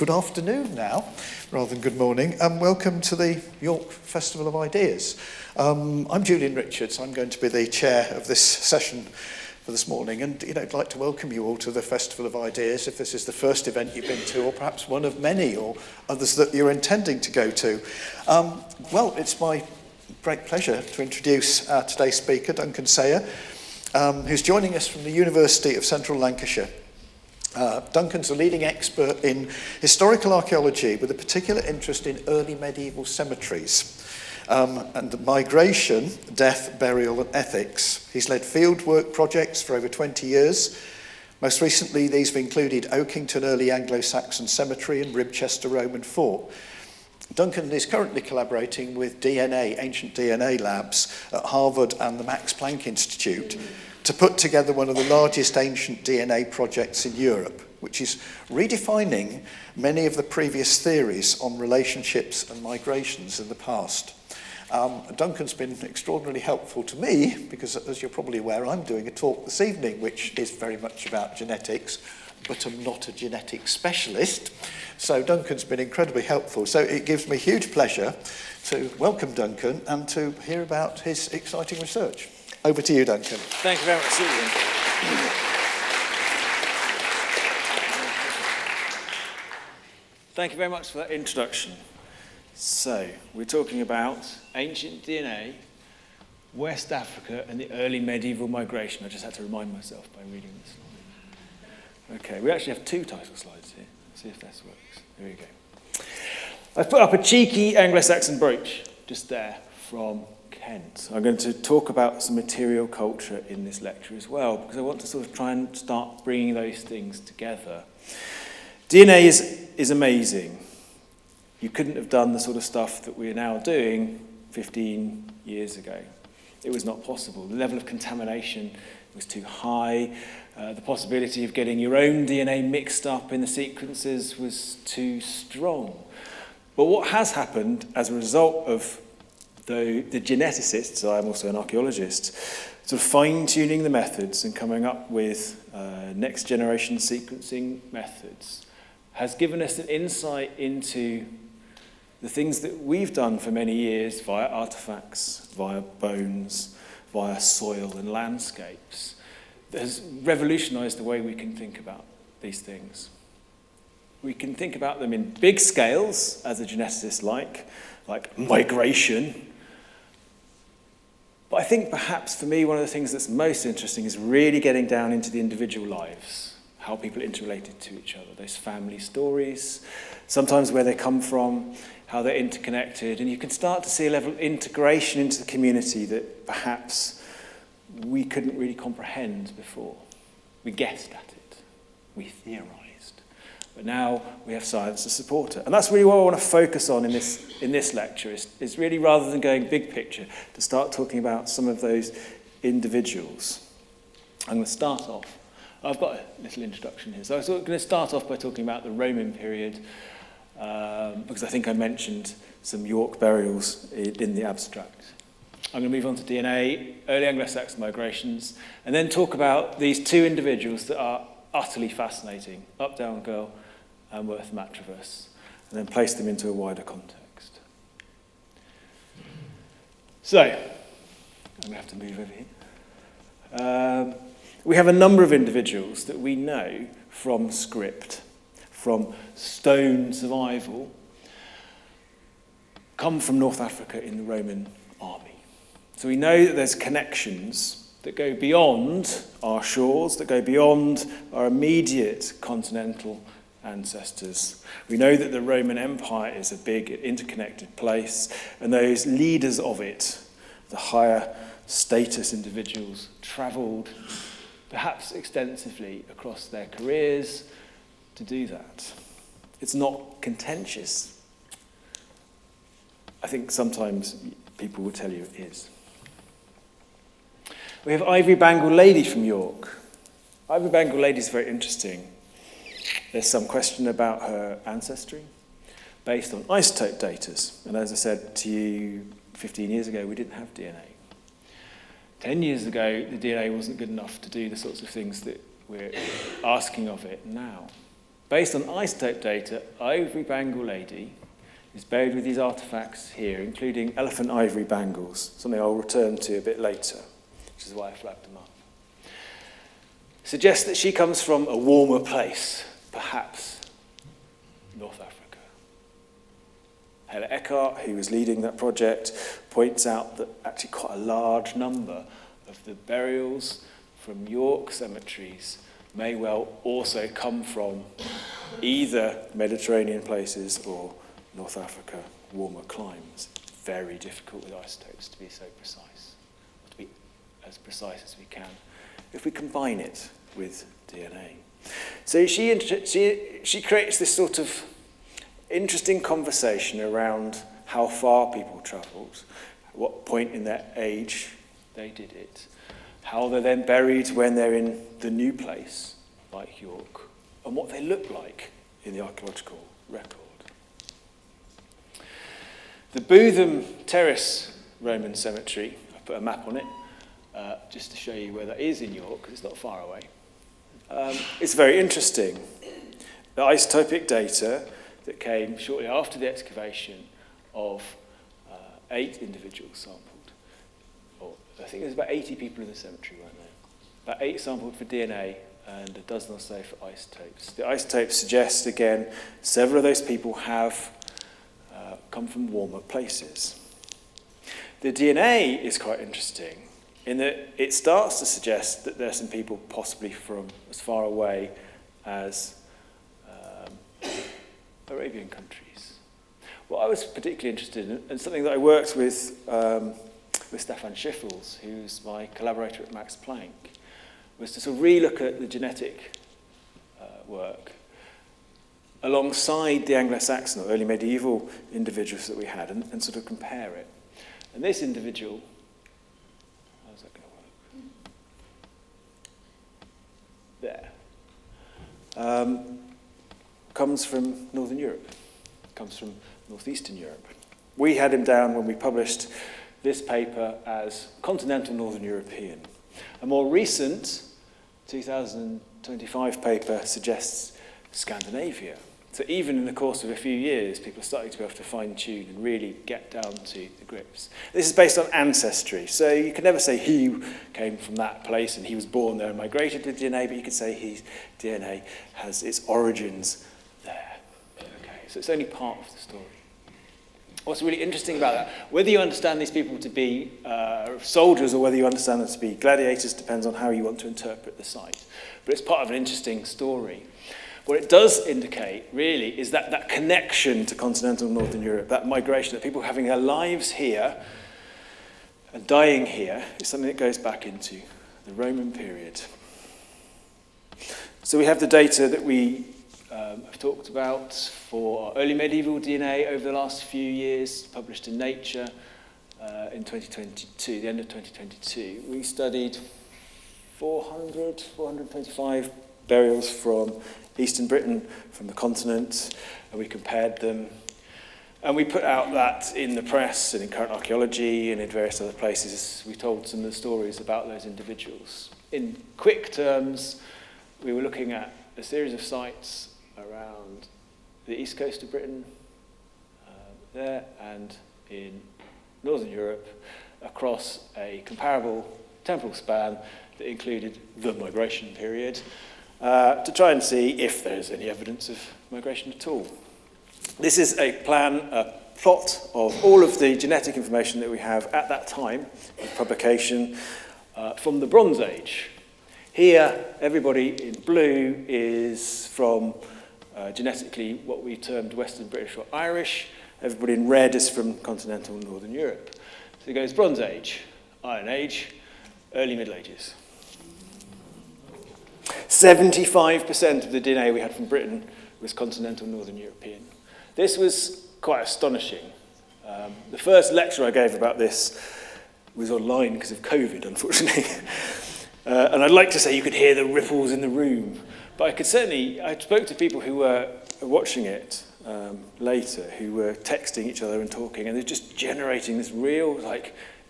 good afternoon now, rather than good morning, and welcome to the York Festival of Ideas. I'm Julian Richards. I'm going to be the chair of this session for this morning, and I'd like to welcome you all to the Festival of Ideas, if this is the first event you've been to, or perhaps one of many, or others that you're intending to go to. Well, it's my great pleasure to introduce our today's speaker, Duncan Sayer, who's joining us from the University of Central Lancashire. Duncan's a leading expert in historical archaeology with a particular interest in early medieval cemeteries and migration, death, burial and ethics. He's led fieldwork projects for over 20 years. Most recently, these have included Oakington Early Anglo-Saxon Cemetery and Ribchester Roman Fort. Duncan is currently collaborating with ancient DNA labs at Harvard and the Max Planck Institute to put together one of the largest ancient DNA projects in Europe, which is redefining many of the previous theories on relationships and migrations in the past. Duncan's been extraordinarily helpful to me because, as you're probably aware, I'm doing a talk this evening which is very much about genetics, but I'm not a genetic specialist. So Duncan's been incredibly helpful. So it gives me huge pleasure to welcome Duncan and to hear about his exciting research. Over to you, Duncan. Thank you very much, Susan. Thank you very much for that introduction. So, we're talking about ancient DNA, West Africa, and the early medieval migration. I just had to remind myself by reading this. Okay, we actually have two title slides here. Let's see if this works. Here we go. I've put up a cheeky Anglo-Saxon brooch just there from Kent. I'm going to talk about some material culture in this lecture as well, because I want to sort of try and start bringing those things together. DNA is amazing. You couldn't have done the sort of stuff that we're now doing 15 years ago. It was not possible. The level of contamination was too high. The possibility of getting your own DNA mixed up in the sequences was too strong. But what has happened as a result of the geneticists, I'm also an archaeologist, sort of fine-tuning the methods and coming up with next-generation sequencing methods, has given us an insight into the things that we've done for many years via artifacts, via bones, via soil and landscapes, that has revolutionized the way we can think about these things. We can think about them in big scales, as the geneticists like migration. But I think perhaps for me, one of the things that's most interesting is really getting down into the individual lives, how people interrelated to each other, those family stories, sometimes where they come from, how they're interconnected, and you can start to see a level of integration into the community that perhaps we couldn't really comprehend before. We guessed at it, we theorized, but now we have science to support it. And that's really what I want to focus on in this lecture, is really, rather than going big picture, to start talking about some of those individuals. I'm going to start off. I've got a little introduction here. So I'm going to start off by talking about the Roman period, because I think I mentioned some York burials in the abstract. I'm going to move on to DNA, early Anglo-Saxon migrations, and then talk about these two individuals that are utterly fascinating, Updown girl and Worth Matravers, and then place them into a wider context. So, I'm going to have to move over here. We have a number of individuals that we know from script, from stone survival, come from North Africa in the Roman army. So we know that there's connections that go beyond our shores, that go beyond our immediate continental ancestors. We know that the Roman Empire is a big interconnected place, and those leaders of it, the higher status individuals, travelled perhaps extensively across their careers to do that. It's not contentious. I think sometimes people will tell you it is. We have Ivory Bangle Lady from York. Ivory Bangle Lady is very interesting. There's some question about her ancestry based on isotope datas. And as I said to you 15 years ago, we didn't have DNA. 10 years ago, the DNA wasn't good enough to do the sorts of things that we're asking of it now. Based on isotope data, ivory bangle lady is buried with these artefacts here, including elephant ivory bangles, something I'll return to a bit later, which is why I flagged them up. Suggests that she comes from a warmer place, perhaps North Africa. Helle Eckhart, who was leading that project, points out that actually quite a large number of the burials from York cemeteries may well also come from either Mediterranean places or North Africa, warmer climes. Very difficult with isotopes to be so precise, to be as precise as we can, if we combine it with DNA. So she creates this sort of interesting conversation around how far people travelled, at what point in their age they did it, how they're then buried when they're in the new place, like York, and what they look like in the archaeological record. The Bootham Terrace Roman Cemetery, I put a map on it, just to show you where that is in York, because it's not far away. It's very interesting. The isotopic data that came shortly after the excavation of 8 individuals sampled. Or I think there's about 80 people in the cemetery, weren't there? About 8 sampled for DNA and a dozen or so for isotopes. The isotopes suggest, again, several of those people have come from warmer places. The DNA is quite interesting in that it starts to suggest that there are some people possibly from as far away as Arabian countries. What I was particularly interested in, and something that I worked with Stefan Schiffels, who's my collaborator at Max Planck, was to sort of relook at the genetic work alongside the Anglo-Saxon or early medieval individuals that we had and sort of compare it. And this individual, how's that going to work? There. Comes from Northern Europe, comes from Northeastern Europe. We had him down when we published this paper as continental Northern European. A more recent 2025 paper suggests Scandinavia. So even in the course of a few years, people are starting to be able to fine-tune and really get down to the grips. This is based on ancestry, so you can never say he came from that place and he was born there and migrated with DNA, but you could say his DNA has its origins there. Okay, so it's only part of the story. What's really interesting about that, whether you understand these people to be soldiers or whether you understand them to be gladiators, depends on how you want to interpret the site. But it's part of an interesting story. What it does indicate, really, is that connection to continental Northern Europe, that migration, that people having their lives here and dying here, is something that goes back into the Roman period. So we have the data that we have talked about for our early medieval DNA over the last few years, published in Nature in 2022, the end of 2022. We studied 425 burials from Eastern Britain, from the continent, and we compared them. And we put out that in the press and in Current Archaeology and in various other places. We told some of the stories about those individuals. In quick terms, we were looking at a series of sites around the east coast of Britain, there, and in Northern Europe, across a comparable temporal span that included the migration period, to try and see if there's any evidence of migration at all. This is a plot of all of the genetic information that we have at that time of publication from the Bronze Age. Here, everybody in blue is from genetically what we termed Western British or Irish. Everybody in red is from continental Northern Europe. So it goes Bronze Age, Iron Age, early Middle Ages. 75% of the DNA we had from Britain was continental Northern European. This was quite astonishing. The first lecture I gave about this was online because of COVID, unfortunately. And I'd like to say you could hear the ripples in the room. But I spoke to people who were watching it later, who were texting each other and talking, and they're just generating this real,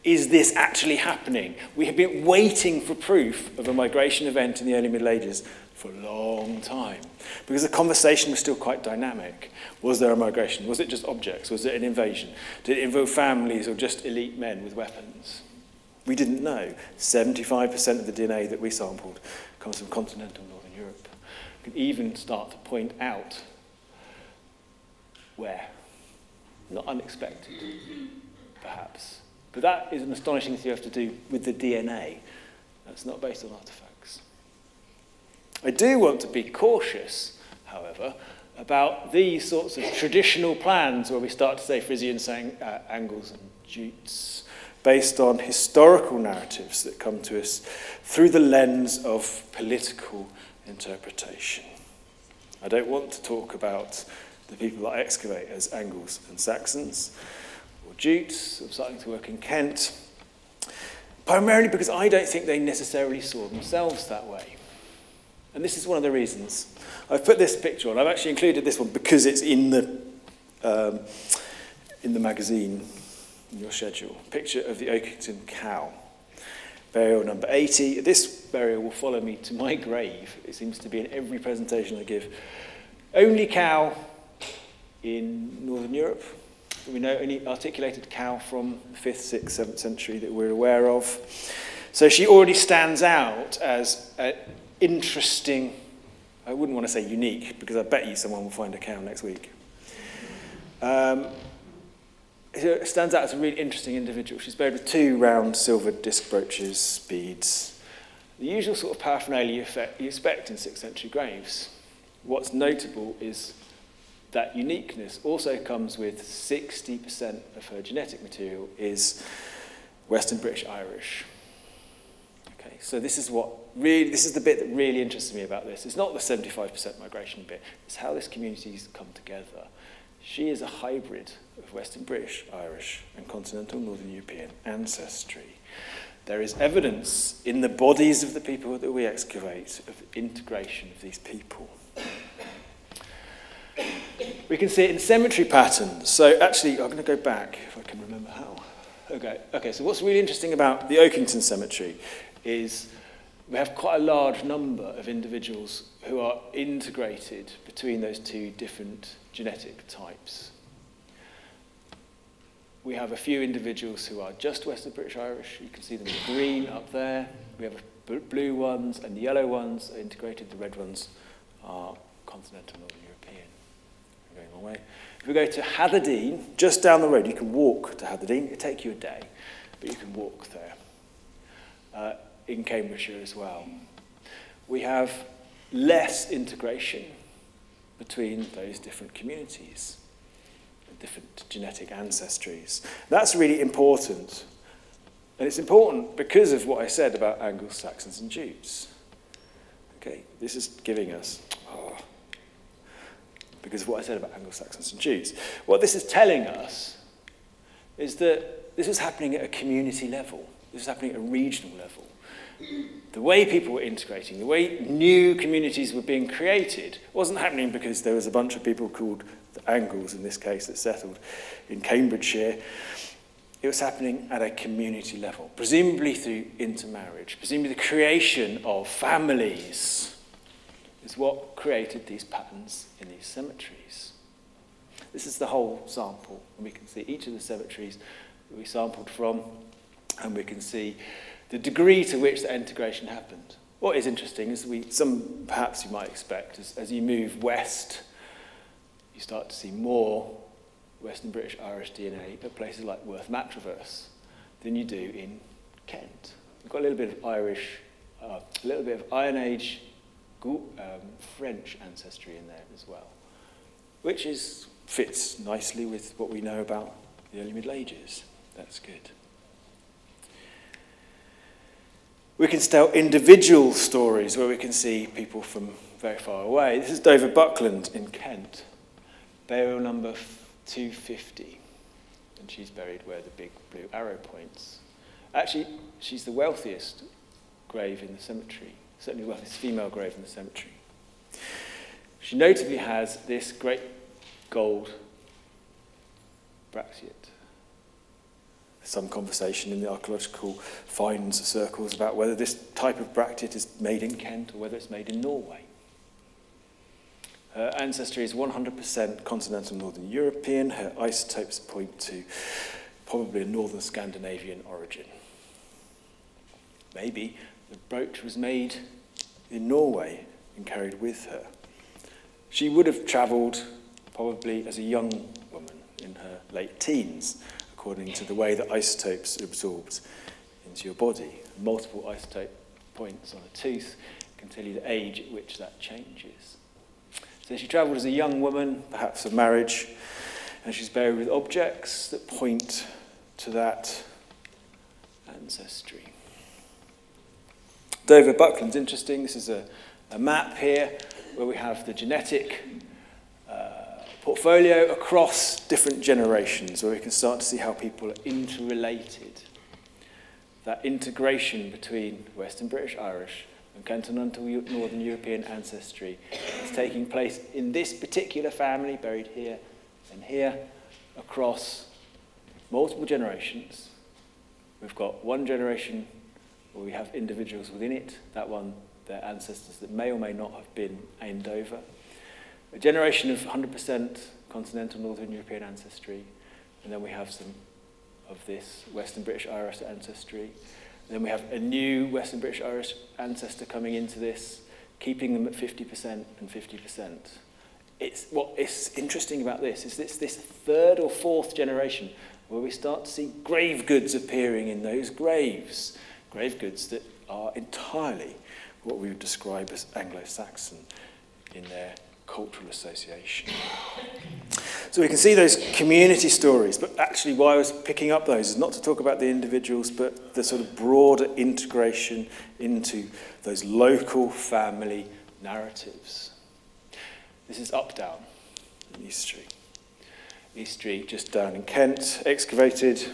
is this actually happening? We have been waiting for proof of a migration event in the early Middle Ages for a long time, because the conversation was still quite dynamic. Was there a migration? Was it just objects? Was it an invasion? Did it involve families or just elite men with weapons? We didn't know. 75% of the DNA that we sampled comes from continental Northern Europe. We could even start to point out where. Not unexpected, perhaps. But that is an astonishing thing you have to do with the DNA. That's not based on artifacts. I do want to be cautious, however, about these sorts of traditional plans where we start to say Frisians, Angles and Jutes, based on historical narratives that come to us through the lens of political interpretation. I don't want to talk about the people that I excavate as Angles and Saxons, or Jutes. I'm starting to work in Kent, primarily because I don't think they necessarily saw themselves that way. And this is one of the reasons. I've put this picture on. I've actually included this one because it's in the magazine, in your schedule. Picture of the Oakington cow, burial number 80. This burial will follow me to my grave. It seems to be in every presentation I give. Only cow in Northern Europe. We know only articulated cow from the 5th, 6th, 7th century that we're aware of. So she already stands out as an interesting, I wouldn't want to say unique, because I bet you someone will find a cow next week. It stands out as a really interesting individual. She's buried with 2 round silver disc brooches, beads, the usual sort of paraphernalia you expect in 6th century graves. What's notable is that uniqueness also comes with 60% of her genetic material is Western British Irish. Okay, so this is the bit that really interests me about this. It's not the 75% migration bit, it's how this community's come together. She is a hybrid of Western British, Irish, and continental Northern European ancestry. There is evidence in the bodies of the people that we excavate of integration of these people. We can see it in cemetery patterns. So actually, I'm going to go back, if I can remember how. Okay, so what's really interesting about the Oakington Cemetery is we have quite a large number of individuals who are integrated between those 2 different genetic types. We have a few individuals who are just Western British Irish. You can see them in green up there. We have blue ones and the yellow ones are integrated. The red ones are continental Northern European. We're going one way. If we go to Hatherdean, just down the road, you can walk to Hatherdean. It'll take you a day, but you can walk there. In Cambridgeshire as well. We have less integration between those different communities, different genetic ancestries. That's really important. And it's important because of what I said about Anglo-Saxons and Jutes. Okay, this is giving us, because of what I said about Anglo-Saxons and Jutes. What this is telling us is that this is happening at a community level. This is happening at a regional level. The way people were integrating, the way new communities were being created, wasn't happening because there was a bunch of people called the Angles, in this case, that settled in Cambridgeshire. It was happening at a community level, presumably through intermarriage, presumably the creation of families is what created these patterns in these cemeteries. This is the whole sample, and we can see each of the cemeteries that we sampled from, and we can see the degree to which the integration happened. What is interesting is perhaps you might expect, as you move west, you start to see more Western British Irish DNA at places like Matravers than you do in Kent. We've got a little bit of Irish, a little bit of Iron Age French ancestry in there as well, which fits nicely with what we know about the early Middle Ages. That's good. We can tell individual stories where we can see people from very far away. This is Dover Buckland in Kent, burial number 250. And she's buried where the big blue arrow points. Actually, she's the wealthiest grave in the cemetery, certainly the wealthiest female grave in the cemetery. She notably has this great gold bracelet. some conversation in the archaeological finds circles about whether this type of bracteate is made in Kent or whether it's made in Norway. Her ancestry is 100% continental Northern European. Her isotopes point to probably a Northern Scandinavian origin. Maybe the brooch was made in Norway and carried with her. She would have travelled probably as a young woman in her late teens, according to the way that isotopes are absorbed into your body. Multiple isotope points on a tooth can tell you the age at which that changes. So she travelled as a young woman, perhaps of marriage, and she's buried with objects that point to that ancestry. Dover Buckland's interesting. This is a map here where we have the genetic portfolio across different generations, where we can start to see how people are interrelated. That integration between Western British Irish and continental Northern European ancestry is taking place in this particular family, buried here and here, across multiple generations. We've got one generation where we have individuals within it, that one, their ancestors that may or may not have been aimed over. A generation of 100% continental Northern European ancestry, and then we have some of this Western British Irish ancestry. And then we have a new Western British Irish ancestor coming into this, keeping them at 50% and 50%. What is interesting about this is this third or fourth generation where we start to see grave goods appearing in those graves. Grave goods that are entirely what we would describe as Anglo-Saxon in their cultural association. So we can see those community stories, but actually why I was picking up those is not to talk about the individuals, but the sort of broader integration into those local family narratives. This is Updown in East Street. East Street, just down in Kent, excavated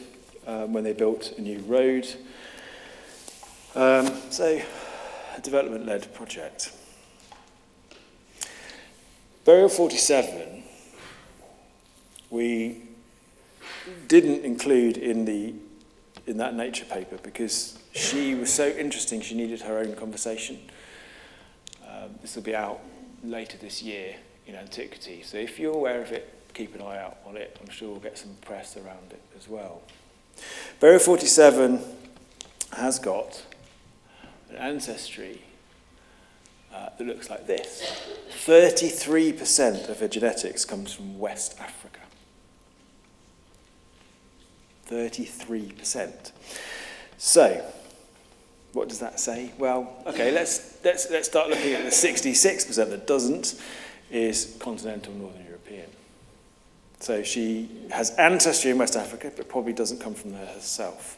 when they built a new road. So, a development-led project. Burial 47, we didn't include in that Nature paper because she was so interesting she needed her own conversation. This will be out later this year in Antiquity, so if you're aware of it, keep an eye out on it. I'm sure we'll get some press around it as well. Burial 47 has got an ancestry that looks like this. 33% of her genetics comes from West Africa. 33%. So, what does that say? Well, okay, let's start looking at the 66% that doesn't, is continental Northern European. So she has ancestry in West Africa, but probably doesn't come from there herself.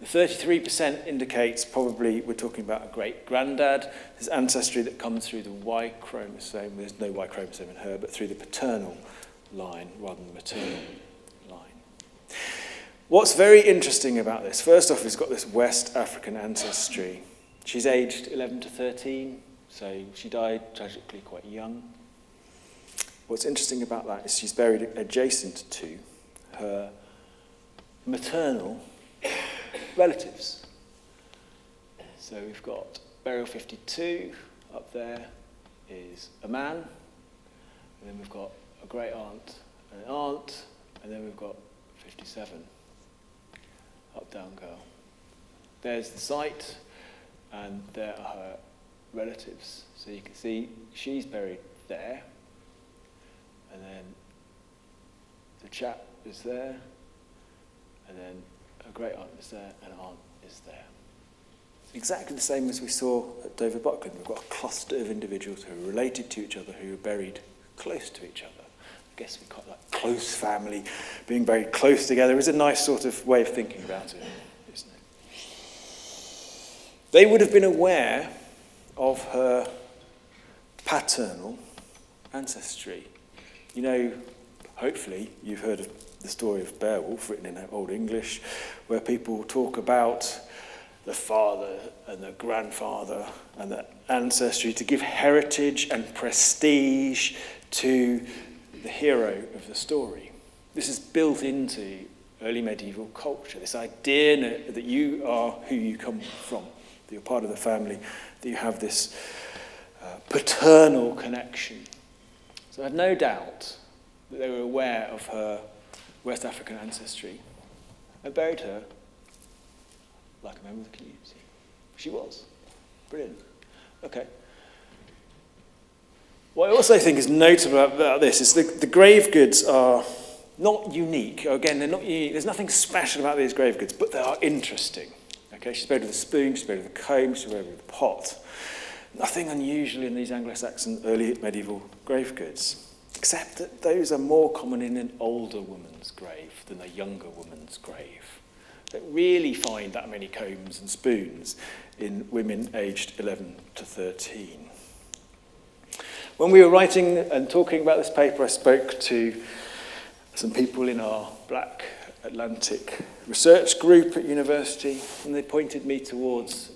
The 33% indicates probably we're talking about a great-granddad. There's ancestry that comes through the Y chromosome. There's no Y chromosome in her, but through the paternal line rather than the maternal line. What's very interesting about this, first off, it's got this West African ancestry. She's aged 11 to 13, so she died tragically quite young. What's interesting about that is she's buried adjacent to her maternal relatives. So we've got burial 52, up there is a man, and then we've got a great aunt and an aunt, and then we've got 57, Updown girl. There's the site, and there are her relatives. So you can see she's buried there, and then the chap is there, and then a great aunt is there, and an aunt is there. It's exactly the same as we saw at Dover Buckland. We've got a cluster of individuals who are related to each other, who are buried close to each other. I guess we quite like close family, being buried close together is a nice sort of way of thinking about it, isn't it? They would have been aware of her paternal ancestry. You know, hopefully you've heard of the story of Beowulf, written in Old English, where people talk about the father and the grandfather and the ancestry to give heritage and prestige to the hero of the story. This is built into early medieval culture, this idea that you are who you come from, that you're part of the family, that you have this paternal connection. So I have no doubt that they were aware of her West African ancestry and buried her like a member of the community. She was. Brilliant. Okay. What I also think is notable about this is the grave goods are not unique. Again, they're not unique. There's nothing special about these grave goods, but they are interesting. Okay, she's buried with a spoon, she's buried with a comb, she's buried with a pot. Nothing unusual in these Anglo-Saxon early medieval grave goods, except that those are more common in an older woman's grave than a younger woman's grave. Don't really find that many combs and spoons in women aged 11 to 13. When we were writing and talking about this paper, I spoke to some people in our Black Atlantic research group at university, and they pointed me towards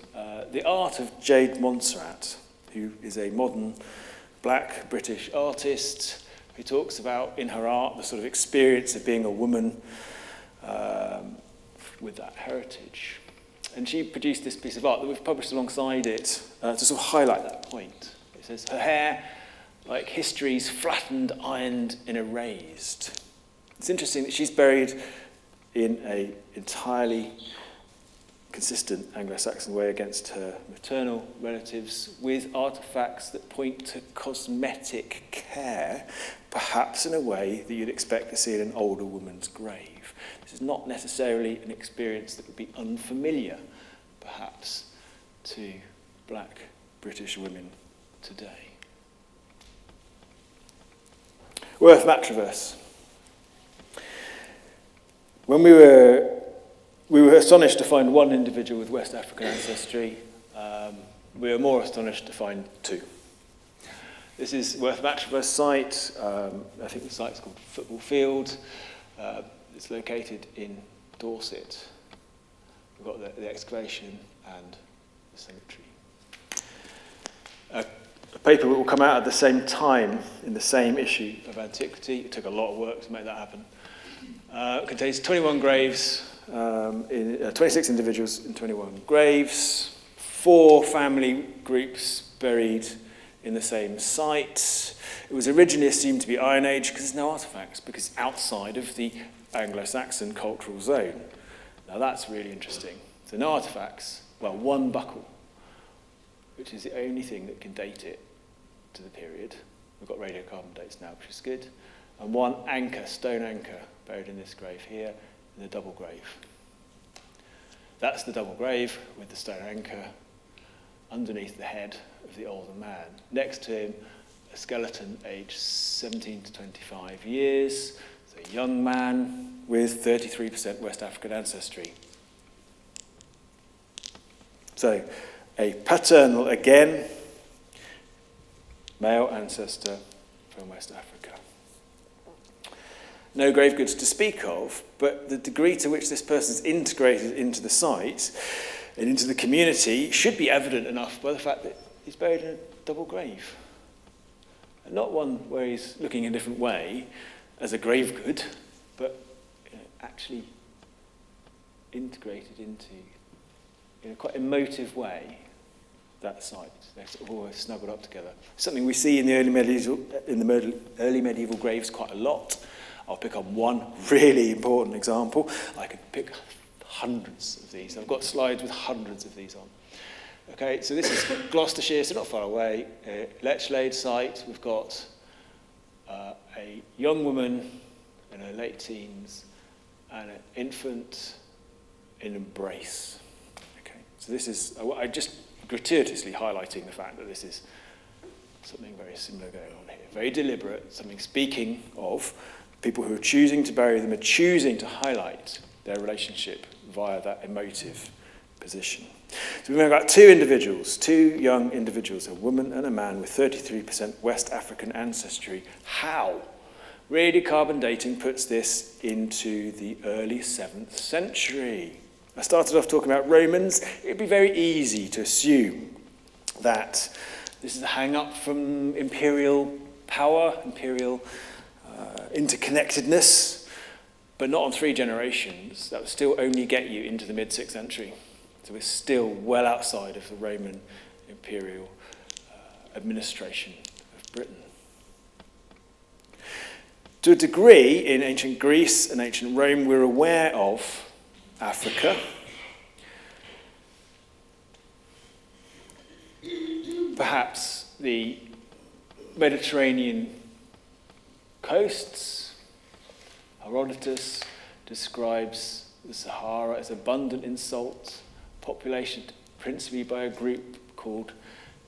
the art of Jade Montserrat, who is a modern black British artist who talks about in her art the sort of experience of being a woman with that heritage. And she produced this piece of art that we've published alongside it to sort of highlight that point. It says, her hair, like history's flattened, ironed, and erased. It's interesting that she's buried in an entirely consistent Anglo-Saxon way against her maternal relatives with artefacts that point to cosmetic care, perhaps in a way that you'd expect to see in an older woman's grave. This is not necessarily an experience that would be unfamiliar, perhaps, to black British women today. Worth Matravers. When we were astonished to find one individual with West African ancestry. We were more astonished to find two. This is Worth Matravers site. I think the site's called Football Field. It's located in Dorset. We've got the excavation and the cemetery. A paper that will come out at the same time in the same issue of Antiquity. It took a lot of work to make that happen. It contains 21 graves, 26 individuals in 21 graves, 4 family groups buried in the same site. It was originally assumed to be Iron Age because there's no artefacts, because it's outside of the Anglo-Saxon cultural zone. Now that's really interesting. So no artefacts, well, one buckle, which is the only thing that can date it to the period. We've got radiocarbon dates now, which is good. And one anchor, stone anchor, buried in this grave here, in the double grave. That's the double grave with the stone anchor underneath the head of the older man. Next to him, a skeleton aged 17 to 25 years. It's a young man with 33% West African ancestry. So, a paternal, again, male ancestor from West Africa. No grave goods to speak of, but the degree to which this person's integrated into the site and into the community should be evident enough by the fact that he's buried in a double grave. And not one where he's looking a different way as a grave good, but actually integrated into, in a quite emotive way, that site. They're sort of always snuggled up together. Something we see in the early medieval graves quite a lot. I'll pick on one really important example. I could pick hundreds of these. I've got slides with hundreds of these on. Okay, so this is Gloucestershire, so not far away. Lechlade site, we've got a young woman in her late teens and an infant in embrace. Okay, so this is, I just gratuitously highlighting the fact that this is something very similar going on here. Very deliberate, something speaking of people who are choosing to bury them are choosing to highlight their relationship via that emotive position. So we've got two young individuals, a woman and a man with 33% West African ancestry. How? Radiocarbon dating puts this into the early 7th century. I started off talking about Romans. It'd be very easy to assume that this is a hang-up from imperial power, imperial interconnectedness. but not on 3 generations. That would still only get you into the mid-6th century. So we're still well outside of the Roman imperial administration of Britain. To a degree, in ancient Greece and ancient Rome, we're aware of Africa. Perhaps the Mediterranean coasts. Herodotus describes the Sahara as abundant in salt, populated principally by a group called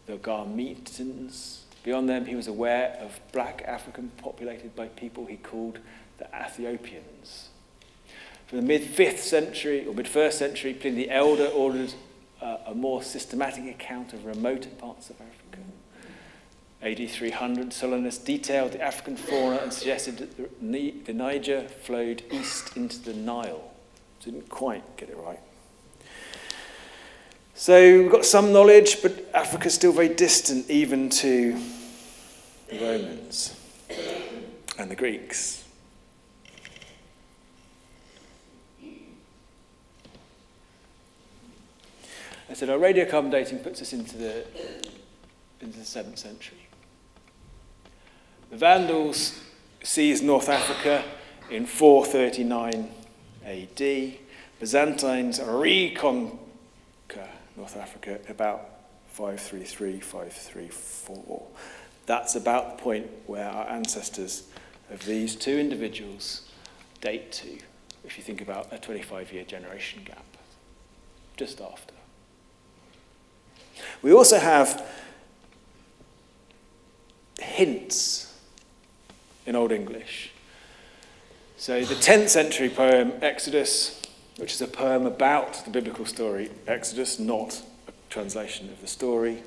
the Garmetans. Beyond them, he was aware of black African populated by people he called the Ethiopians. From the mid-5th century, or mid-1st century, Pliny the Elder ordered a more systematic account of remoter parts of Africa. AD 300, Solinus detailed the African fauna and suggested that the Niger flowed east into the Nile. Didn't quite get it right. So we've got some knowledge, but Africa's still very distant even to the Romans and the Greeks. I said our radiocarbon dating puts us into the 7th century. The Vandals seized North Africa in 439 AD. Byzantines reconquer North Africa about 533, 534. That's about the point where our ancestors of these 2 individuals date to, if you think about a 25-year generation gap, just after. We also have hints in Old English. So the 10th century poem Exodus, which is a poem about the biblical story Exodus, not a translation of the story.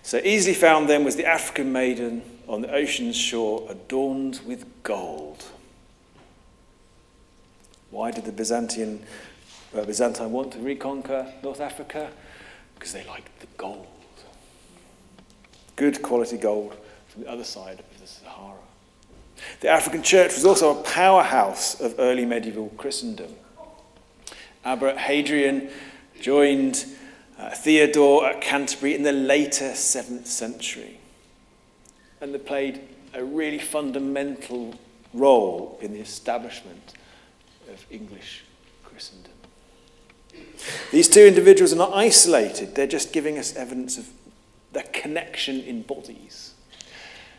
So easily found then was the African maiden on the ocean's shore adorned with gold. Why did the Byzantine want to reconquer North Africa? Because they liked the gold. Good quality gold from the other side of the Sahara. The African church was also a powerhouse of early medieval Christendom. Abbot Hadrian joined Theodore at Canterbury in the later 7th century. And they played a really fundamental role in the establishment of English Christendom. These 2 individuals are not isolated. They're just giving us evidence of the connection in bodies.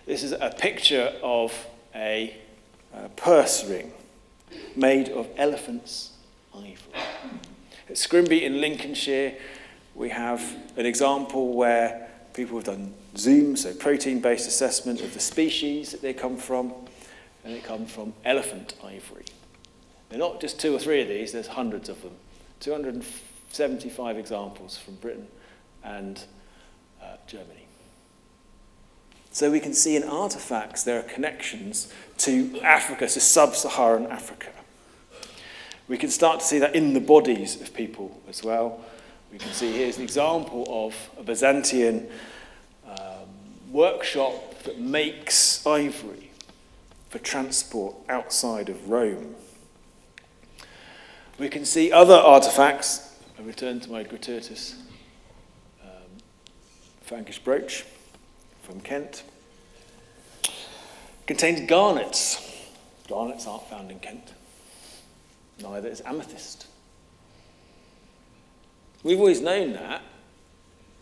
This is a picture of a purse ring made of elephant's ivory. At Scrimby in Lincolnshire, we have an example where people have done Zoom, so protein-based assessment of the species that they come from, and they come from elephant ivory. They're not just 2 or 3 of these, there's hundreds of them. 275 examples from Britain and Germany. So we can see in artifacts there are connections to Africa, to sub-Saharan Africa. We can start to see that in the bodies of people as well. We can see here's an example of a Byzantine workshop that makes ivory for transport outside of Rome. We can see other artifacts. I return to my gratuitous Frankish brooch from Kent. Contains garnets. Garnets aren't found in Kent. Neither is amethyst. We've always known that,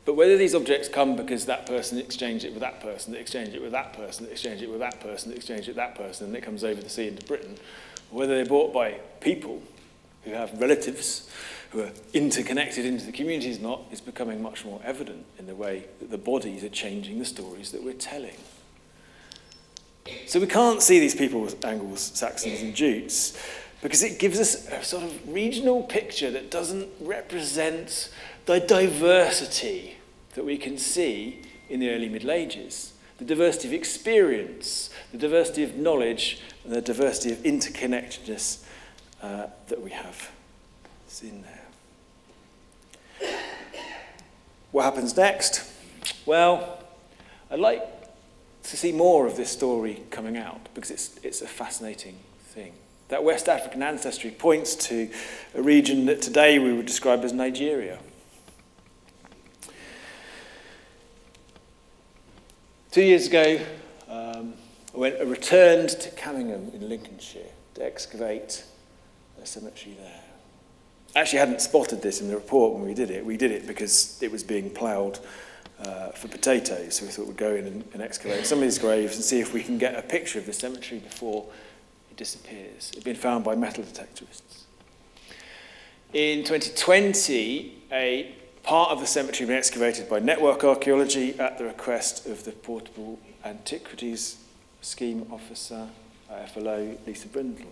but whether these objects come because that person exchanged it with that person, that exchanged it with that person, that exchanged it with that person, that exchanged it with that person, and it comes over the sea into Britain, or whether they're bought by people who have relatives who are interconnected into the communities not, is becoming much more evident in the way that the bodies are changing the stories that we're telling. So we can't see these people as Anglo-Saxons and Jutes because it gives us a sort of regional picture that doesn't represent the diversity that we can see in the early Middle Ages. The diversity of experience, the diversity of knowledge, and the diversity of interconnectedness that we have seen there. What happens next? Well, I'd like to see more of this story coming out because it's a fascinating thing. That West African ancestry points to a region that today we would describe as Nigeria. 2 years ago, I returned to Camingham in Lincolnshire to excavate a cemetery there. I actually hadn't spotted this in the report when we did it. We did it because it was being ploughed for potatoes, so we thought we'd go in and excavate some of these graves and see if we can get a picture of the cemetery before it disappears. It had been found by metal detectorists. In 2020, a part of the cemetery had been excavated by Network Archaeology at the request of the Portable Antiquities Scheme Officer, FLO, Lisa Brindle.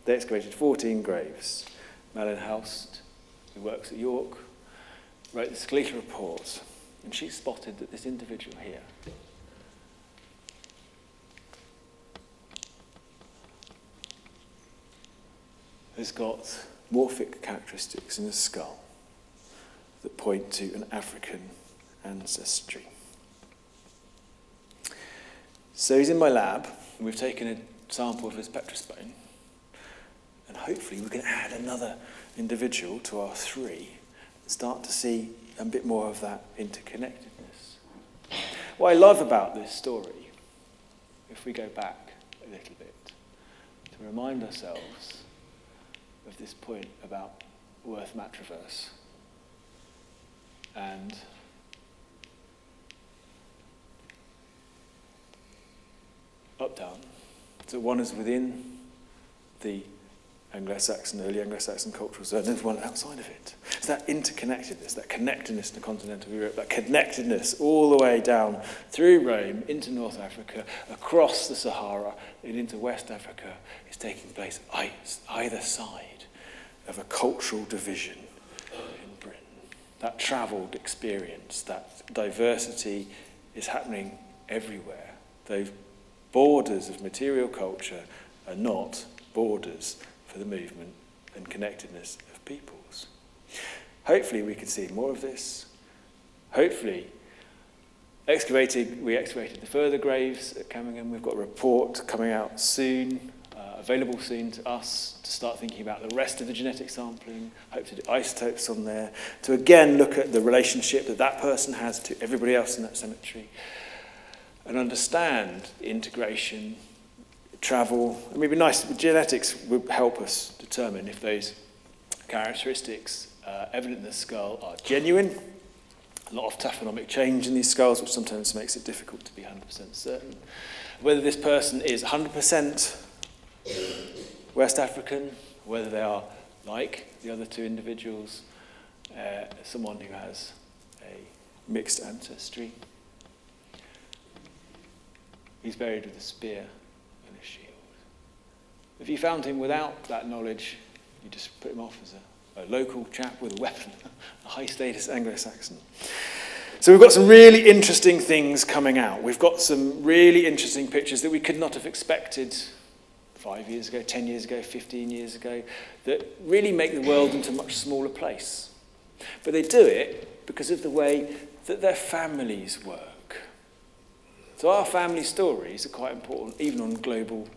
They excavated 14 graves. Malin Houst, who works at York, wrote the Scalita report, and she spotted that this individual here has got morphic characteristics in his skull that point to an African ancestry. So he's in my lab, and we've taken a sample of his petrous bone, and hopefully we can add another individual to our three and start to see a bit more of that interconnectedness. What I love about this story, if we go back a little bit, to remind ourselves of this point about Worth Matravers and Updown. So one is within the Anglo-Saxon, early Anglo-Saxon cultural zone, and there's one outside of it. It's that interconnectedness, that connectedness to continental Europe, that connectedness all the way down through Rome, into North Africa, across the Sahara, and into West Africa, is taking place either side of a cultural division in Britain. That travelled experience, that diversity is happening everywhere. Those borders of material culture are not borders for the movement and connectedness of peoples. Hopefully we can see more of this. Hopefully, we excavated the further graves at Camingham. We've got a report coming out soon, available soon to us, to start thinking about the rest of the genetic sampling, hope to do isotopes on there, to again look at the relationship that that person has to everybody else in that cemetery, and understand integration, travel. I mean, it'd be nice, genetics would help us determine if those characteristics evident in the skull are genuine. A lot of taphonomic change in these skulls, which sometimes makes it difficult to be 100% certain. Whether this person is 100% West African, whether they are like the other two individuals, someone who has a mixed ancestry. He's buried with a spear and a shield. If you found him without that knowledge, you just put him off as a local chap with a weapon, a high-status Anglo-Saxon. So we've got some really interesting things coming out. We've got some really interesting pictures that we could not have expected 5 years ago, 10 years ago, 15 years ago, that really make the world into a much smaller place. But they do it because of the way that their families work. So our family stories are quite important, even on global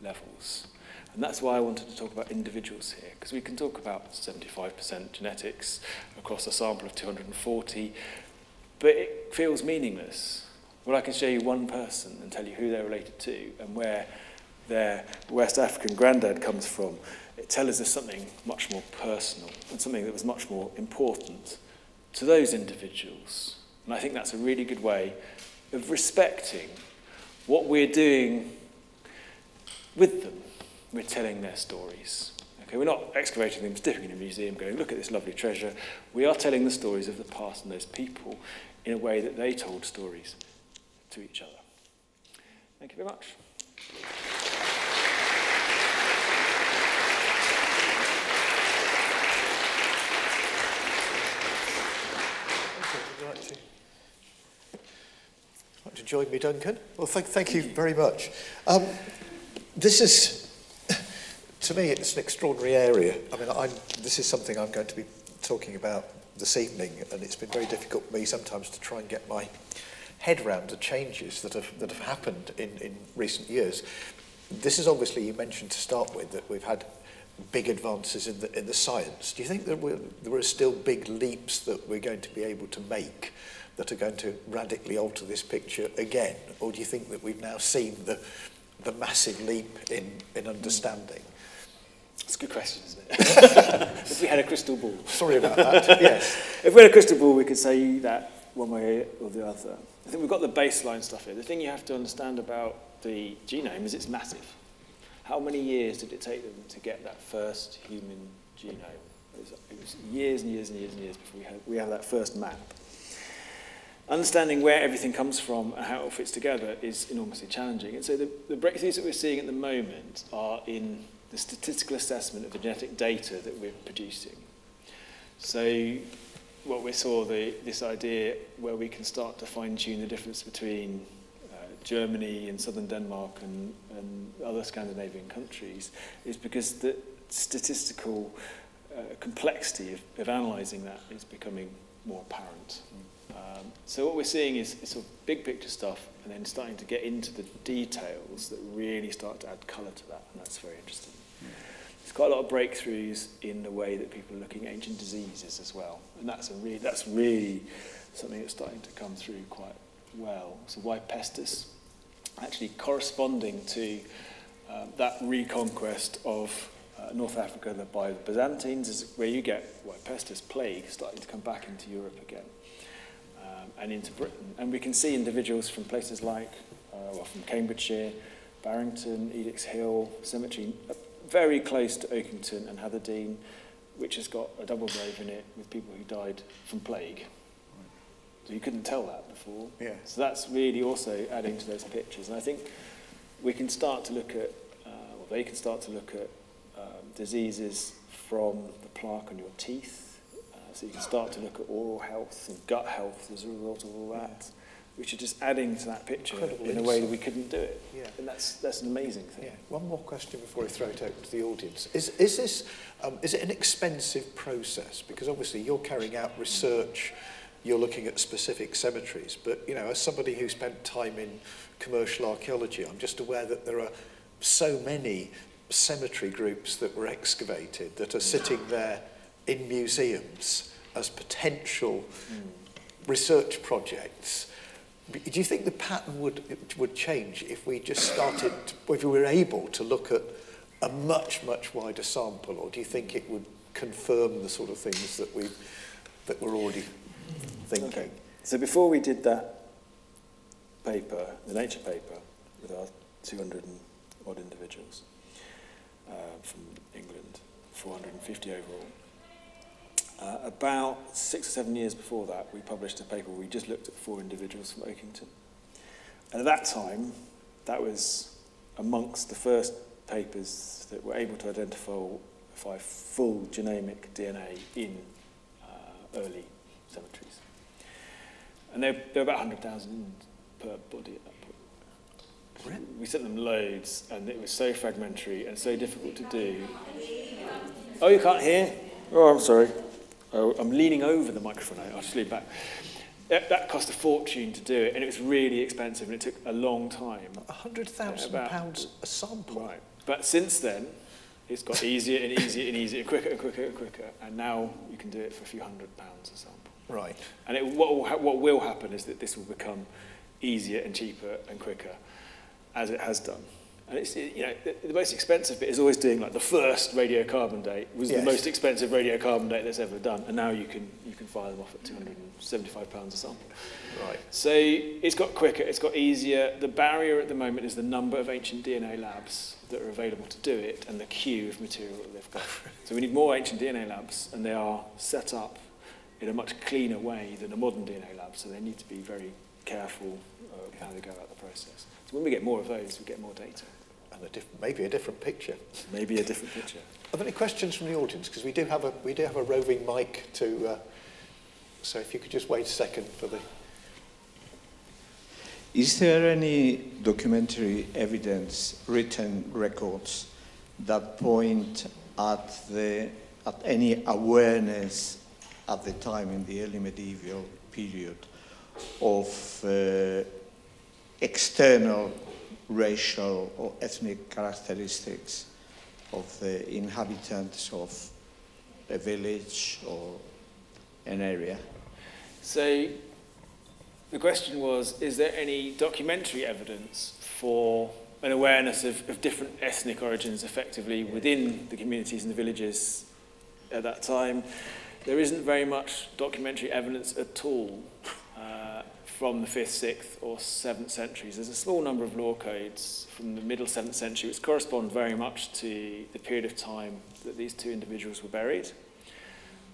levels. And that's why I wanted to talk about individuals here, because we can talk about 75% genetics across a sample of 240, but it feels meaningless. Well, I can show you one person and tell you who they're related to and where their West African granddad comes from. It tells us something much more personal and something that was much more important to those individuals. And I think that's a really good way of respecting what we're doing with them. We're telling their stories. Okay, we're not excavating them, sticking in a museum, going, look at this lovely treasure. We are telling the stories of the past and those people in a way that they told stories to each other. Thank you very much. Would you like to join me, Duncan? Well, thank you very much. This is, to me, it's an extraordinary area. I mean, this is something I'm going to be talking about this evening, and it's been very difficult for me sometimes to try and get my head around the changes that have happened in recent years. this is obviously, you mentioned to start with, that we've had big advances in the science. Do you think that there are still big leaps that we're going to be able to make that are going to radically alter this picture again? Or do you think that we've now seen the massive leap in understanding? It's a good question, isn't it? If we had a crystal ball. Sorry about that, yes. If we had a crystal ball, we could say that one way or the other. I think we've got the baseline stuff here. The thing you have to understand about the genome is it's massive. How many years did it take them to get that first human genome? It was years and years and years and years before we have that first map. Understanding where everything comes from and how it all fits together is enormously challenging. And so the breakthroughs that we're seeing at the moment are in the statistical assessment of the genetic data that we're producing. So what we saw, this idea where we can start to fine-tune the difference between Germany and southern Denmark and other Scandinavian countries, is because the statistical complexity of analysing that is becoming more apparent. So what we're seeing is sort of big picture stuff, and then starting to get into the details that really start to add colour to that, and that's very interesting. There's quite a lot of breakthroughs in the way that people are looking at ancient diseases as well, and that's really something that's starting to come through quite well. So white pestis, actually corresponding to that reconquest of North Africa by the Byzantines, is where you get white pestis, plague, starting to come back into Europe again, and into Britain. And we can see individuals from places like, from Cambridgeshire, Barrington, Edix Hill Cemetery, very close to Oakington and Heatherdean, which has got a double grave in it with people who died from plague. So you couldn't tell that before. Yeah. So that's really also adding to those pictures. And I think we can start to look at, or they can start to look at diseases from the plaque on your teeth. So you can start to look at oral health and gut health as a result of all that, which are just adding to that picture in a way that we couldn't do it. Yeah. And that's an amazing thing. Yeah. One more question before I throw it open to the audience. Is this, is it an expensive process? Because obviously you're carrying out research, you're looking at specific cemeteries, but you know, as somebody who spent time in commercial archaeology, I'm just aware that there are so many cemetery groups that were excavated that are sitting there in museums as potential research projects. Do you think the pattern would change if we just started, if we were able to look at a much wider sample, or do you think it would confirm the sort of things that we're already thinking? Okay. So before we did that paper, the Nature paper, with our 200 and odd individuals from England, 450 overall, about 6 or 7 years before that, we published a paper where we just looked at 4 individuals from Oakington. And at that time, that was amongst the first papers that were able to identify full genomic DNA in early cemeteries. And there were about 100,000 per body at that point. Really? We sent them loads, and it was so fragmentary and so difficult to do. Oh, you can't hear? Oh, I'm sorry. Oh, I'm leaning over the microphone. I'll just lean back. That cost a fortune to do it, and it was really expensive, and it took a long time. £100,000 a sample? Right. But since then, it's got easier and easier and easier, quicker and quicker and quicker, and now you can do it for a few £100 a sample. Right. And what will happen is that this will become easier and cheaper and quicker, as it has done. And it's, you know, the most expensive bit is always doing like the first radiocarbon date was the most expensive radiocarbon date that's ever done, and now you can file them off at £275 a sample. Right. So it's got quicker, it's got easier. The barrier at the moment is the number of ancient DNA labs that are available to do it, and the queue of material that they've got. So we need more ancient DNA labs, and they are set up in a much cleaner way than a modern DNA lab. So they need to be very careful how they go about the process. So when we get more of those, we get more data. And maybe a different picture. Maybe a different picture. Are there any questions from the audience? Because we do have a roving mic to. So if you could just wait a second for the. Is there any documentary evidence, written records, that point at any awareness at the time in the early medieval period of external racial or ethnic characteristics of the inhabitants of a village or an area. So the question was, is there any documentary evidence for an awareness of different ethnic origins effectively within the communities and the villages at that time? There isn't very much documentary evidence at all from the 5th, 6th or 7th centuries. There's a small number of law codes from the middle 7th century which correspond very much to the period of time that these two individuals were buried.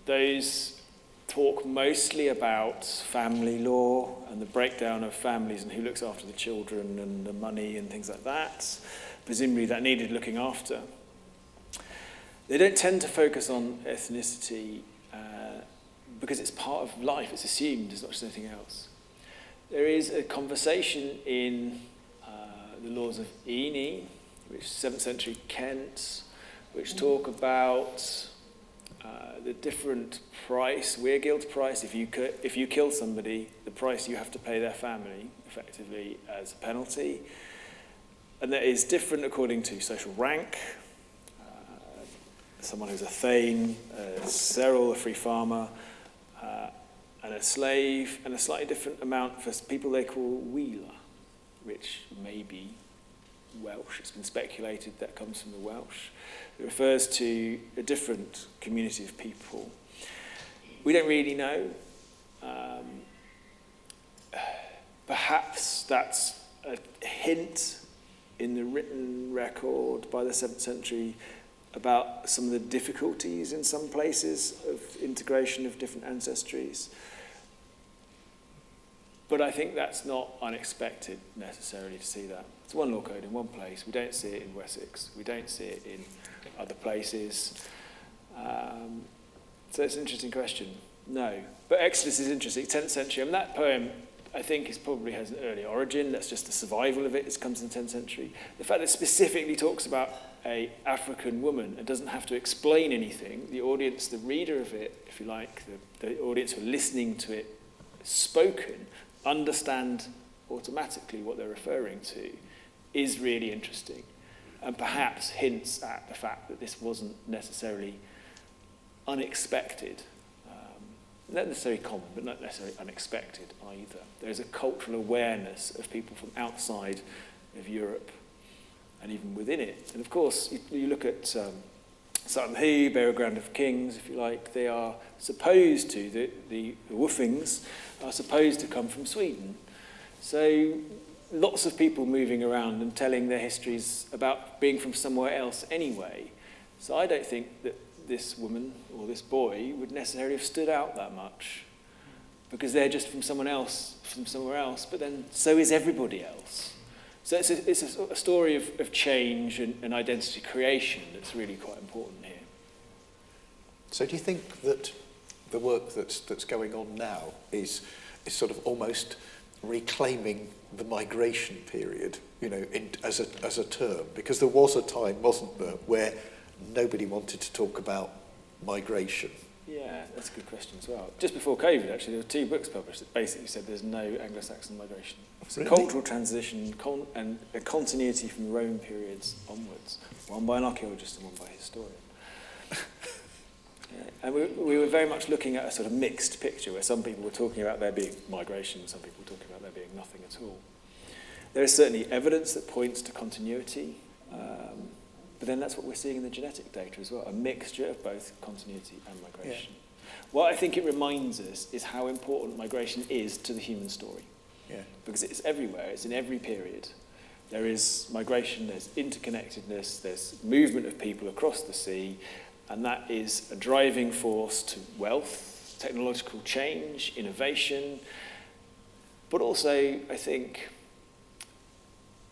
Those talk mostly about family law and the breakdown of families and who looks after the children and the money and things like that. Presumably that needed looking after. They don't tend to focus on ethnicity because it's part of life, it's assumed as much as anything else. There is a conversation in the laws of Eni, which is 7th century Kent, which talk about the different price, weirgild price. If you kill somebody, the price you have to pay their family, effectively, as a penalty. And that is different according to social rank. Someone who's a thane, a ceorl, a free farmer, and a slave, and a slightly different amount for people they call wheeler, which may be Welsh. It's been speculated that comes from the Welsh. It refers to a different community of people. We don't really know. Perhaps that's a hint in the written record by the 7th century about some of the difficulties in some places of integration of different ancestries. But I think that's not unexpected necessarily to see that. It's one law code in one place. We don't see it in Wessex. We don't see it in other places. So it's an interesting question. No. But Exodus is interesting. 10th century. And that poem, I think, probably has an early origin. That's just the survival of it. It comes in the 10th century. The fact that it specifically talks about an African woman and doesn't have to explain anything, the audience, the reader of it, if you like, the audience who are listening to it spoken, understand automatically what they're referring to, is really interesting, and perhaps hints at the fact that this wasn't necessarily unexpected. Not necessarily common, but not necessarily unexpected either. There's a cultural awareness of people from outside of Europe and even within it. And of course, you look at Sutton Hoo, Burial Ground of Kings, if you like, they are supposed to, the woofings are supposed to come from Sweden. So lots of people moving around and telling their histories about being from somewhere else anyway. So I don't think that this woman or this boy would necessarily have stood out that much because they're just from somewhere else, but then so is everybody else. So it's a story of change and identity creation that's really quite important here. So do you think that the work that's going on now is sort of almost reclaiming the migration period, as a term? Because there was a time, wasn't there, where nobody wanted to talk about migration. Yeah, that's a good question as well. Just before COVID, actually, there were 2 books published that basically said there's no Anglo-Saxon migration. It's a cultural transition and a continuity from the Roman periods onwards, one by an archaeologist and one by a historian. Yeah. And we were very much looking at a sort of mixed picture where some people were talking about there being migration, some people were talking about there being nothing at all. There is certainly evidence that points to continuity, but then that's what we're seeing in the genetic data as well, a mixture of both continuity and migration. Yeah. What I think it reminds us is how important migration is to the human story. Yeah. Because it's everywhere, it's in every period. There is migration, there's interconnectedness, there's movement of people across the sea, and that is a driving force to wealth, technological change, innovation, but also, I think,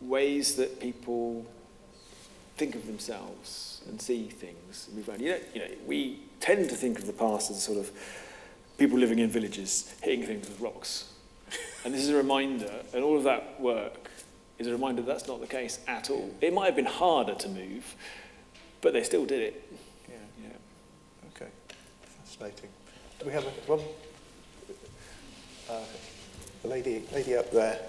ways that people think of themselves and see things move around. We tend to think of the past as sort of people living in villages, hitting things with rocks. And this is a reminder, and all of that work is a reminder that's not the case at all. It might have been harder to move, but they still did it. Yeah. Okay. Fascinating. Do we have one? The lady up there.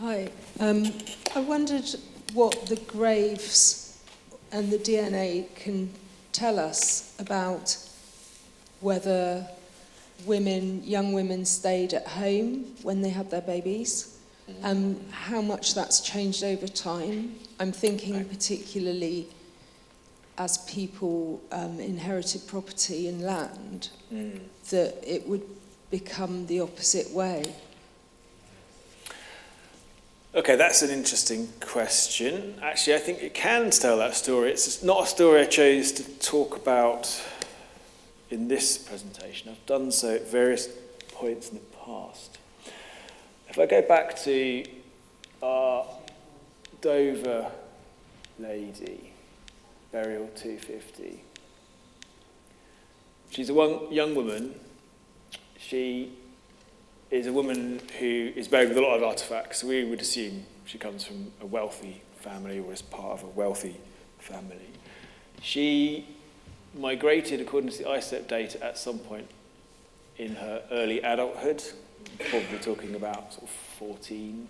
Hi. I wondered what the graves and the DNA can tell us about whether young women stayed at home when they had their babies, how much that's changed over time. I'm thinking particularly as people inherited property and land, that it would become the opposite way. Okay, that's an interesting question. Actually, I think it can tell that story. It's not a story I chose to talk about in this presentation. I've done so at various points in the past. If I go back to our Dover lady, burial 250, she's a young woman. She is a woman who is buried with a lot of artefacts, so we would assume she comes from a wealthy family or is part of a wealthy family. She migrated, according to the ICEP data, at some point in her early adulthood, probably talking about sort of 14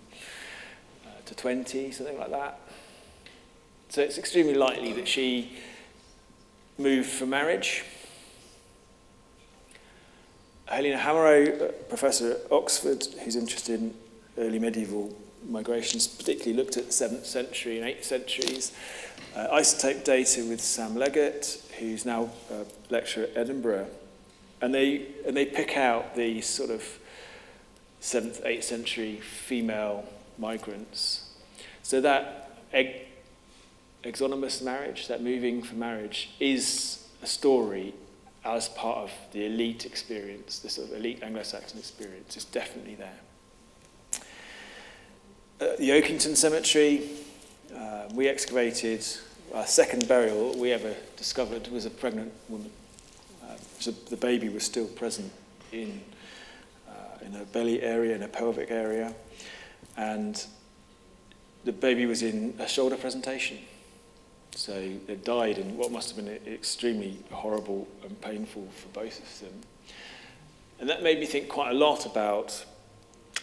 to 20, something like that. So it's extremely likely that she moved for marriage. Helena Hamerow, professor at Oxford, who's interested in early medieval migrations, particularly looked at the 7th century and 8th centuries. Isotope data with Sam Leggett, who's now a lecturer at Edinburgh. And they pick out the sort of 7th, 8th century female migrants. So that exonymous marriage, that moving for marriage, is a story as part of the elite experience, the sort of elite Anglo-Saxon experience. Is definitely there. The Oakington Cemetery, we excavated. Our second burial we ever discovered was a pregnant woman. So the baby was still present in her belly area, in her pelvic area, and the baby was in a shoulder presentation. So it died in what must have been extremely horrible and painful for both of them. And that made me think quite a lot about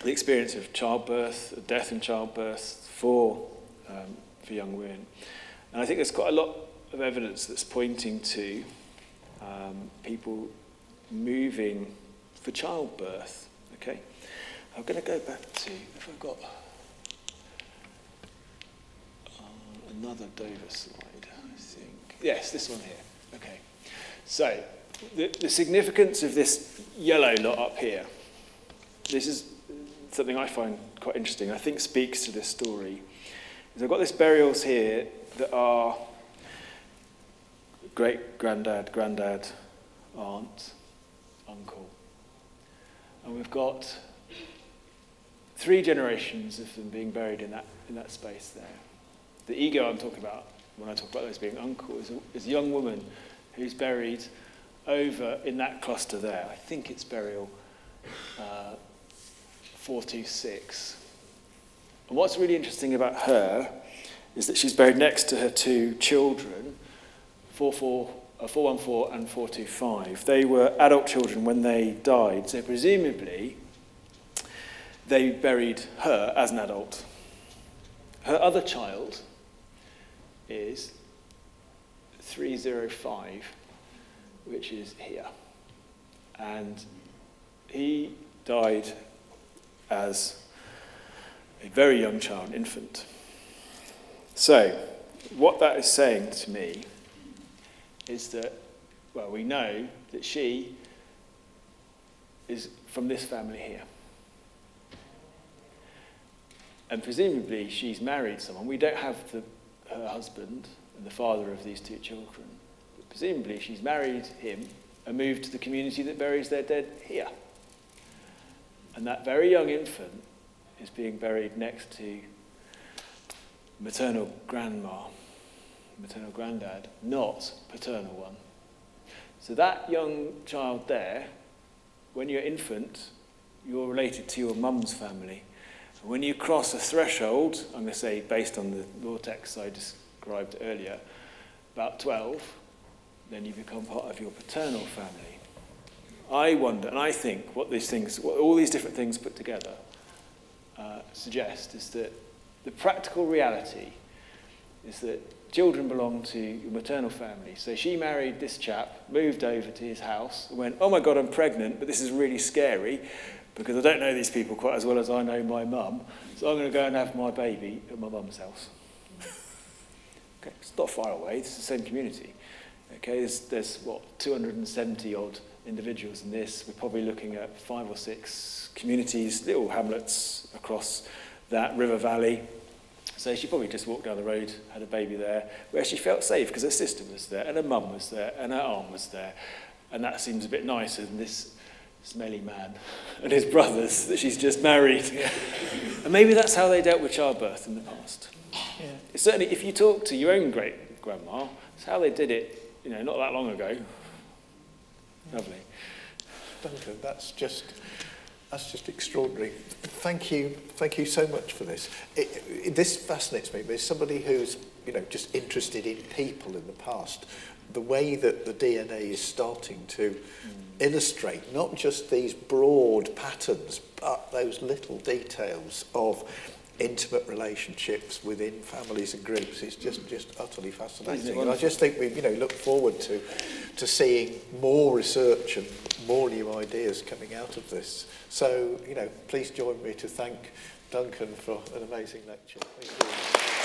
the experience of childbirth, death in childbirth for young women. And I think there's quite a lot of evidence that's pointing to people moving for childbirth. Okay, I'm going to go back to, if I've got another Dover slide, I think. Yes, this one here. Okay. So, the significance of this yellow lot up here, this is something I find quite interesting, I think speaks to this story. Is I've got these burials here that are great-granddad, granddad, aunt, uncle. And we've got 3 generations of them being buried in that space there. The ego I'm talking about, when I talk about those being uncle, is a young woman who's buried over in that cluster there. I think it's burial 426. And what's really interesting about her is that she's buried next to her 2 children, 414 and 425. They were adult children when they died, so presumably they buried her as an adult. Her other child is 305, which is here. And he died as a very young child, infant. So, what that is saying to me is that, well, we know that she is from this family here. And presumably she's married someone. We don't have her husband and the father of these 2 children. But presumably she's married him and moved to the community that buries their dead here. And that very young infant is being buried next to maternal grandma, maternal granddad, not paternal one. So that young child there, when you're infant, you're related to your mum's family. And when you cross a threshold, I'm going to say based on the law text I described earlier, about 12, then you become part of your paternal family. I wonder, and I think what all these different things put together suggest is that the practical reality is that children belong to your maternal family. So she married this chap, moved over to his house, and went, oh my God, I'm pregnant, but this is really scary because I don't know these people quite as well as I know my mum, so I'm going to go and have my baby at my mum's house. Okay, it's not far away, it's the same community. Okay, there's what, 270 odd individuals in this. We're probably looking at 5 or 6 communities, little hamlets across that river valley. So she probably just walked down the road, had a baby there, where she felt safe because her sister was there, and her mum was there, and her aunt was there. And that seems a bit nicer than this smelly man and his brothers that she's just married. Yeah. And maybe that's how they dealt with childbirth in the past. Yeah. Certainly, if you talk to your own great-grandma, it's how they did it, not that long ago. Yeah. Lovely. Duncan, that's just extraordinary. Thank you so much for this. This fascinates me. As somebody who's just interested in people in the past, the way that the DNA is starting to illustrate not just these broad patterns, but those little details of intimate relationships within families and groups is just utterly fascinating. And I just think we look forward to seeing more research and more new ideas coming out of this. So please join me to thank Duncan for an amazing lecture. Thank you.